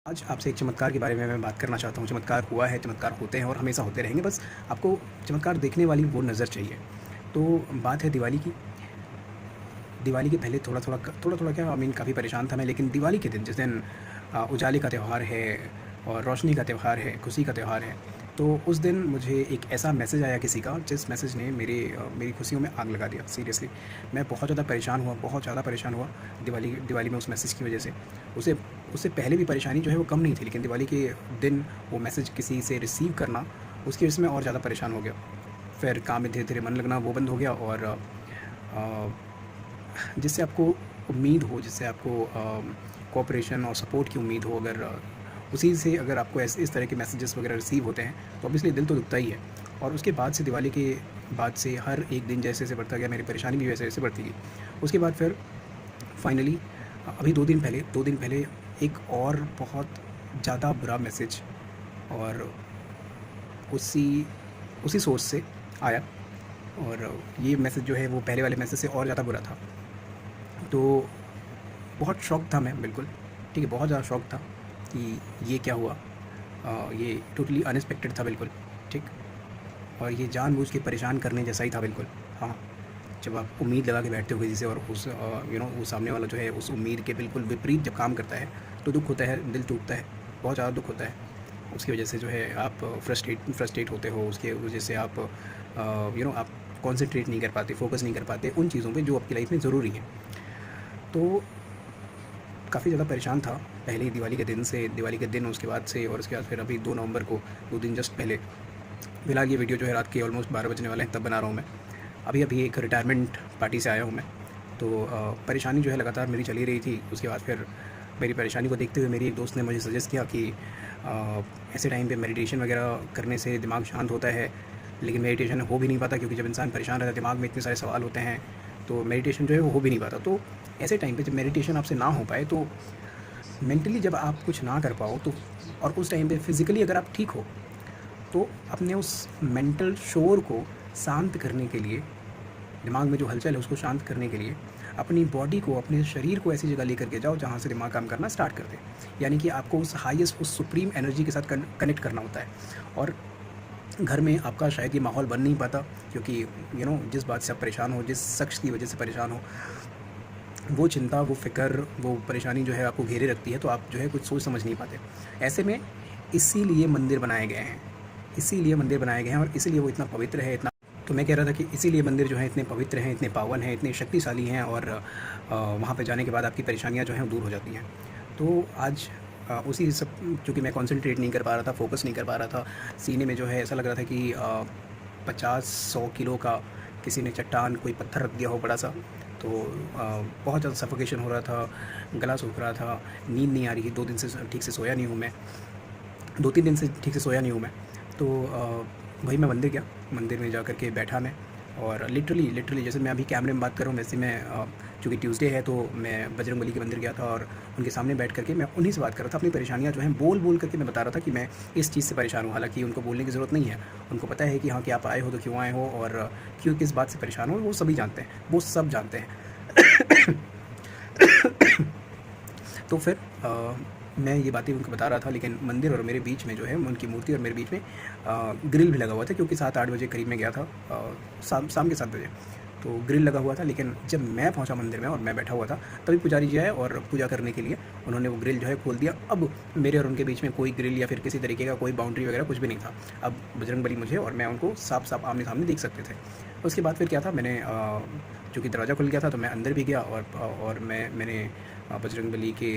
आज आपसे एक चमत्कार के बारे में मैं बात करना चाहता हूँ। चमत्कार हुआ है, चमत्कार होते हैं और हमेशा होते रहेंगे, बस आपको चमत्कार देखने वाली वो नज़र चाहिए। तो बात है दिवाली की। दिवाली के पहले थोड़ा-थोड़ा क्या काफ़ी परेशान था मैं, लेकिन दिवाली के दिन जिस दिन उजाले का त्योहार है और रोशनी का त्योहार है, खुशी का त्योहार है, तो उस दिन मुझे एक ऐसा मैसेज आया किसी का, जिस मैसेज ने मेरी खुशियों में आग लगा दिया। सीरियसली, मैं बहुत ज़्यादा परेशान हुआ, बहुत ज़्यादा परेशान हुआ दिवाली में उस मैसेज की वजह से। उसे उससे पहले भी परेशानी जो है वो कम नहीं थी, लेकिन दिवाली के दिन वो मैसेज किसी से रिसीव करना, उसकी वजह से मैं और ज़्यादा परेशान हो गया। फिर काम में धीरे-धीरे मन लगना वो बंद हो गया, और जिससे आपको उम्मीद हो, जिससे आपको कोऑपरेशन और सपोर्ट की उम्मीद हो, अगर उसी से अगर आपको इस तरह के मैसेजेस वगैरह रिसीव होते हैं, तो ऑब्वियसली दिल तो दुखता ही है। और उसके बाद से, दिवाली के बाद से हर एक दिन जैसे-जैसे बढ़ता गया, मेरी परेशानी भी वैसे-वैसे बढ़ती गई। उसके बाद फिर फाइनली अभी 2 दिन पहले एक और बहुत ज़्यादा बुरा मैसेज, और उसी उसी सोर्स से आया, और ये मैसेज जो है वो पहले वाले मैसेज से और ज़्यादा बुरा था। तो बहुत शॉक था मैं, बिल्कुल, ठीक है, बहुत ज़्यादा शॉक था कि ये क्या हुआ। ये टोटली अनएक्सपेक्टेड था, बिल्कुल, ठीक। और ये जानबूझ के परेशान करने जैसा ही था, बिल्कुल। हाँ, जब आप उम्मीद लगा के बैठते हो किसी से, और उस वो सामने वाला जो है उस उम्मीद के बिल्कुल विपरीत जब काम करता है, तो दुःख होता है, दिल टूटता है, बहुत ज़्यादा दुःख होता है। उसकी वजह से जो है आप फ्रस्ट्रेट होते हो, उसके वजह से आप आप कॉन्सन्ट्रेट नहीं कर पाते, फोकस नहीं कर पाते उन चीज़ों पे जो आपकी लाइफ में ज़रूरी है। तो काफ़ी ज़्यादा परेशान था पहले ही दिवाली के दिन से, दिवाली के दिन, उसके बाद से, और उसके बाद फिर अभी 2 नवंबर को, 2 दिन जस्ट पहले। फिलहाल ये वीडियो जो है रात के ऑलमोस्ट 12 बजने वाले हैं तब बना रहा हूँ मैं। अभी एक रिटायरमेंट पार्टी से आया हूँ मैं। तो परेशानी जो है लगातार मेरी चली रही थी। उसके बाद फिर मेरी परेशानी को देखते हुए मेरी एक दोस्त ने मुझे सजेस्ट किया कि ऐसे टाइम पे मेडिटेशन वगैरह करने से दिमाग शांत होता है। लेकिन मेडिटेशन हो भी नहीं पाता, क्योंकि जब इंसान परेशान रहता है, दिमाग में इतने सारे सवाल होते हैं, तो मेडिटेशन जो है वो हो भी नहीं पाता। तो ऐसे टाइम पे जब मेडिटेशन आपसे ना हो पाए, तो मेंटली जब आप कुछ ना कर पाओ, तो और उस टाइम पे फिज़िकली अगर आप ठीक हो, तो अपने उस मेंटल शोर को शांत करने के लिए, दिमाग में जो हलचल है उसको शांत करने के लिए, अपनी बॉडी को, अपने शरीर को ऐसी जगह लेकर के जाओ जहाँ से दिमाग काम करना स्टार्ट कर दे। यानी कि आपको उस हाईएस्ट, उस सुप्रीम एनर्जी के साथ कनेक्ट करना होता है। और घर में आपका शायद ये माहौल बन नहीं पाता, क्योंकि जिस बात से आप परेशान हो, जिस शख्स की वजह से परेशान हो, वो चिंता, वो फ़िक्र, वो परेशानी जो है आपको घेरे रखती है, तो आप जो है कुछ सोच समझ नहीं पाते। ऐसे में इसीलिए मंदिर बनाए गए हैं, इसीलिए मंदिर बनाए गए हैं, और इसीलिए वो इतना पवित्र है, इतना। तो मैं कह रहा था कि इसीलिए मंदिर जो हैं इतने पवित्र हैं, इतने पावन हैं, इतने शक्तिशाली हैं, और वहाँ पे जाने के बाद आपकी परेशानियाँ जो हैं वो दूर हो जाती हैं। तो आज उसी सब, चूँकि मैं कॉन्सन्ट्रेट नहीं कर पा रहा था, फ़ोकस नहीं कर पा रहा था, सीने में जो है ऐसा लग रहा था कि 50-100 किलो का किसी ने चट्टान, कोई पत्थर रख दिया हो बड़ा सा। तो बहुत ज़्यादा सफोकेशन हो रहा था, गला सूख रहा था, नींद नहीं आ रही थी, 2 दिन से ठीक से सोया नहीं हूँ मैं, 2-3 दिन से ठीक से सोया नहीं हूँ मैं। तो वही मैं मंदिर गया, मंदिर में जा कर के बैठा मैं, और लिटरली जैसे मैं अभी कैमरे में बात कर रहा हूँ, वैसे मैं चूँकि ट्यूसडे है, तो मैं बजरंगबली के मंदिर गया था, और उनके सामने बैठ कर के मैं उन्हीं से बात कर रहा था। अपनी परेशानियाँ जो हैं बोल करके मैं बता रहा था कि मैं इस चीज़ से परेशान हूँ। हालाँकि उनको बोलने की ज़रूरत नहीं है, उनको पता है कि हाँ, कि आप आए हो तो क्यों आए हो, और क्यों, किस बात से परेशान हो, वो सभी जानते हैं, वो सब जानते हैं। तो फिर मैं ये बातें उनको बता रहा था, लेकिन मंदिर और मेरे बीच में जो है, उनकी मूर्ति और मेरे बीच में ग्रिल भी लगा हुआ था, क्योंकि 7-8 बजे करीब मैं गया था, शाम के 7 बजे। तो ग्रिल लगा हुआ था, लेकिन जब मैं पहुंचा मंदिर में और मैं बैठा हुआ था, तभी पुजारी जी आए, और पूजा करने के लिए उन्होंने वो ग्रिल जो है खोल दिया। अब मेरे और उनके बीच में कोई ग्रिल या फिर किसी तरीके का कोई बाउंड्री वगैरह कुछ भी नहीं था। अब बजरंगबली मुझे और मैं उनको साफ आमने सामने देख सकते थे। उसके बाद फिर क्या था, मैंने चूँकि दरवाज़ा खुल गया था, तो मैं अंदर भी गया, और मैंने बजरंगबली के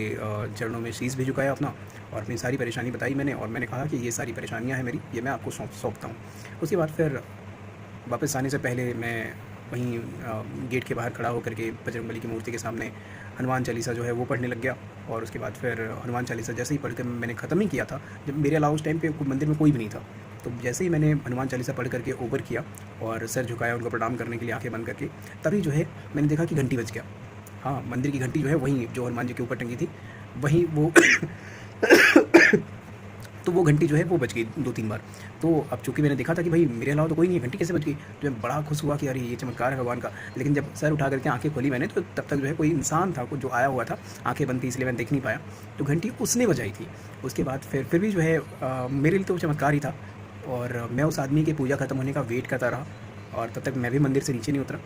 चरणों में शीश भी झुकाया अपना, और अपनी सारी परेशानी बताई मैंने, और मैंने कहा कि ये सारी परेशानियाँ हैं मेरी, ये मैं आपको सौंपता हूँ। उसके बाद फिर वापस आने से पहले मैं वहीं गेट के बाहर खड़ा होकर के बजरंगबली की मूर्ति के सामने हनुमान चालीसा जो है वो पढ़ने लग गया। और उसके बाद फिर हनुमान चालीसा जैसे ही पढ़ के मैंने ख़त्म ही किया था, जब मेरे अलावा उस टाइम पे मंदिर में कोई भी नहीं था, तो जैसे ही मैंने हनुमान चालीसा पढ़ करके ऊपर किया और सर झुकाया उनको प्रणाम करने के लिए, आंखें बंद करके, तभी जो है मैंने देखा कि घंटी बज गया। हाँ, मंदिर की घंटी जो है वहीं जो हनुमान जी के ऊपर टंगी थी, वहीं वो तो वो घंटी जो है वो बज गई 2-3 बार। तो अब चूँकि मैंने देखा था कि भाई मेरे अलावा तो कोई नहीं है, घंटी कैसे बज गई? तो मैं बड़ा खुश हुआ कि अरे ये चमत्कार है भगवान का। लेकिन जब सर उठा करके आँखें खोली मैंने, तो तब तक जो है कोई इंसान था, जो आया हुआ था, आँखें बंद थी इसलिए मैं देख नहीं पाया। तो घंटी उसने बजाई थी। उसके बाद फिर भी जो है मेरे लिए तो वो चमत्कार ही था, और मैं उस आदमी की पूजा ख़त्म होने का वेट करता रहा, और तब तक मैं भी मंदिर से नीचे नहीं उतरा।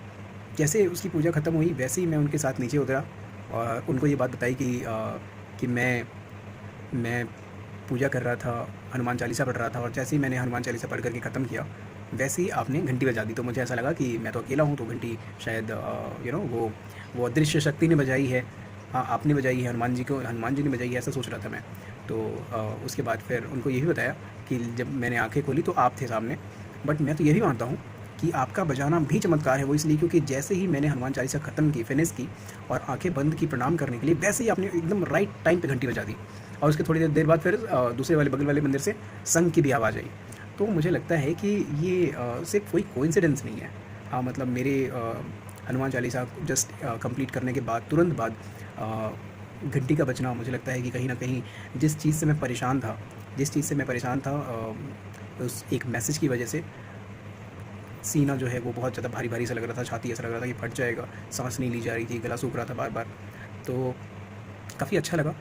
जैसे उसकी पूजा ख़त्म हुई वैसे ही मैं उनके साथ नीचे उतरा और उनको ये बात बताई कि मैं पूजा कर रहा था, हनुमान चालीसा पढ़ रहा था, और जैसे ही मैंने हनुमान चालीसा पढ़ कर के ख़त्म किया, वैसे ही आपने घंटी बजा दी। तो मुझे ऐसा लगा कि मैं तो अकेला हूँ, तो घंटी शायद वो अदृश्य शक्ति ने बजाई है। हाँ, आपने बजाई है, हनुमान जी ने बजाई है, ऐसा सोच रहा था मैं। तो उसके बाद फिर उनको ये भी बताया कि जब मैंने आँखें खोली तो आप थे सामने। बट मैं तो ये भी मानता हूँ कि आपका बजाना भी चमत्कार है, वो इसलिए क्योंकि जैसे ही मैंने हनुमान चालीसा ख़त्म की, फिनिश की और आँखें बंद की प्रणाम करने के लिए, वैसे ही आपने एकदम राइट टाइम पे घंटी बजा दी। और उसके थोड़ी देर बाद फिर दूसरे वाले बगल वाले मंदिर से शंख की भी आवाज़ आई। तो मुझे लगता है कि ये सिर्फ कोई कोइंसिडेंस नहीं है। हाँ, मतलब मेरे हनुमान चालीसा जस्ट कंप्लीट करने के बाद तुरंत बाद घंटी का बजना, मुझे लगता है कि कहीं न कहीं जिस चीज़ से मैं परेशान था, उस एक मैसेज की वजह से सीना जो है वो बहुत ज़्यादा भारी-भारी सा लग रहा था, छाती ऐसा लग रहा था कि फट जाएगा, साँस नहीं ली जा रही थी, गला सूख रहा था बार-बार। तो काफ़ी अच्छा लगा।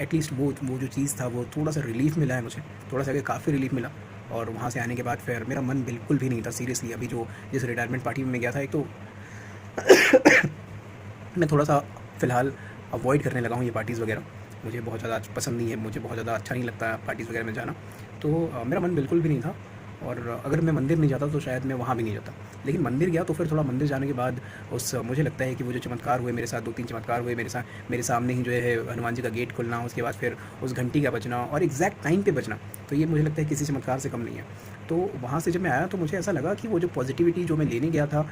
एटलीस्ट वो जो चीज़ था वो थोड़ा-सा रिलीफ़ मिला है मुझे, थोड़ा-सा क्या काफ़ी रिलीफ़ मिला। और वहाँ से आने के बाद फिर मेरा मन बिल्कुल भी नहीं था सीरियसली। अभी जिस रिटायरमेंट पार्टी में मैं गया था, एक तो मैं थोड़ा-सा फ़िलहाल अवॉइड करने लगा हूँ ये पार्टीज़ वग़ैरह। मुझे बहुत ज़्यादा पसंद नहीं है, मुझे बहुत ज़्यादा अच्छा नहीं लगता पार्टीज़ वग़ैरह में जाना। तो मेरा मन बिल्कुल भी नहीं था, और अगर मैं मंदिर नहीं जाता तो शायद मैं वहाँ भी नहीं जाता। लेकिन मंदिर गया तो फिर थोड़ा मंदिर जाने के बाद मुझे लगता है कि वो जो चमत्कार हुए मेरे साथ, 2-3 चमत्कार हुए मेरे सामने ही जो है हनुमान जी का गेट खुलना, उसके बाद फिर उस घंटी का बजना और एग्ज़ैक्ट टाइम पे बजना, तो ये मुझे लगता है किसी चमत्कार से कम नहीं है। तो वहाँ से जब मैं आया तो मुझे ऐसा लगा कि वो जो पॉज़िटिविटी जो मैं लेने गया था,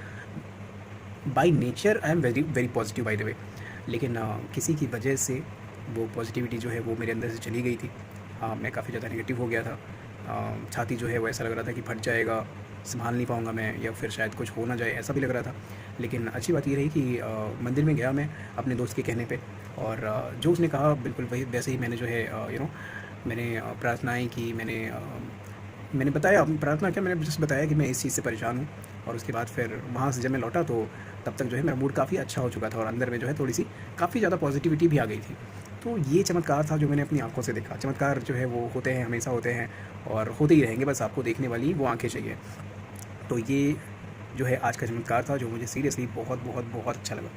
by nature I am very very positive by the way, लेकिन किसी की वजह से वो पॉजिटिविटी जो है वो मेरे अंदर से चली गई थी। मैं काफ़ी ज़्यादा नेगेटिव हो गया था। छाती जो है वो ऐसा लग रहा था कि फट जाएगा, संभाल नहीं पाऊँगा मैं, या फिर शायद कुछ हो ना जाए, ऐसा भी लग रहा था। लेकिन अच्छी बात ये रही कि मंदिर में गया मैं अपने दोस्त के कहने पे, और जो उसने कहा बिल्कुल वही वैसे ही मैंने जो है मैंने प्रार्थनाएँ की, मैंने बताया, प्रार्थना क्या, मैंने जस्ट बताया कि मैं इस चीज़ से परेशान हूँ। और उसके बाद फिर वहाँ से जब मैं लौटा तो तब तक जो है मेरा मूड काफ़ी अच्छा हो चुका था, और अंदर में जो है थोड़ी-सी काफ़ी ज़्यादा पॉज़िटिविटी भी आ गई थी। तो ये चमत्कार था जो मैंने अपनी आँखों से देखा। चमत्कार जो है वो होते हैं, हमेशा होते हैं, और होते ही रहेंगे, बस आपको देखने वाली वो आँखें चाहिए। तो ये जो है आज का चमत्कार था, जो मुझे सीरियसली बहुत, बहुत, बहुत अच्छा लगा।